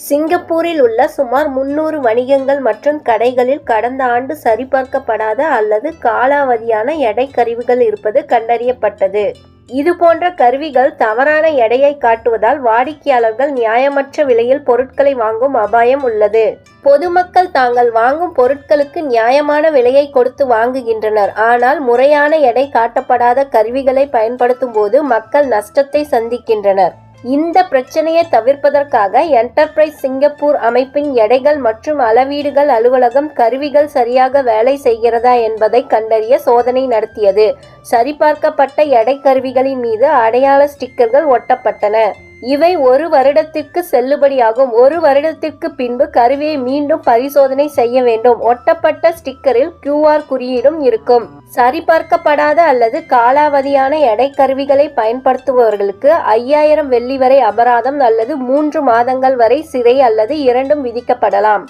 சிங்கப்பூரில் உள்ள சுமார் 300 வணிகங்கள் மற்றும் கடைகளில் கடந்த ஆண்டு சரிபார்க்கப்படாத அல்லது காலாவதியான எடை கருவிகள் இருப்பது கண்டறியப்பட்டது. இதுபோன்ற கருவிகள் தவறான எடையை காட்டுவதால் வாடிக்கையாளர்கள் நியாயமற்ற விலையில் பொருட்களை வாங்கும் அபாயம் உள்ளது. பொதுமக்கள் தாங்கள் வாங்கும் பொருட்களுக்கு நியாயமான விலையை கொடுத்து வாங்குகின்றனர். ஆனால் முறையான எடை காட்டப்படாத கருவிகளை பயன்படுத்தும் போது மக்கள் நஷ்டத்தை சந்திக்கின்றனர். இந்த பிரச்சனையை தவிர்ப்பதற்காக என்டர்பிரைஸ் சிங்கப்பூர் அமைப்பின் எடைகள் மற்றும் அளவீடுகள் அலுவலகம் கருவிகள் சரியாக வேலை செய்கிறதா என்பதை கண்டறிய சோதனை நடத்தியது. சரிபார்க்கப்பட்ட எடை கருவிகளின் மீது அடையாள ஸ்டிக்கர்கள் ஒட்டப்பட்டன. இவை 1 வருடத்திற்கு செல்லுபடியாகும். 1 வருடத்திற்கு பின்பு கருவியை மீண்டும் பரிசோதனை செய்ய வேண்டும். ஒட்டப்பட்ட ஸ்டிக்கரில் QR குறியீடும் இருக்கும். சரிபார்க்கப்படாத அல்லது காலாவதியான எடை கருவிகளை பயன்படுத்துபவர்களுக்கு 5000 வெள்ளி வரை அபராதம் அல்லது 3 மாதங்கள் வரை சிறை அல்லது இரண்டும் விதிக்கப்படலாம்.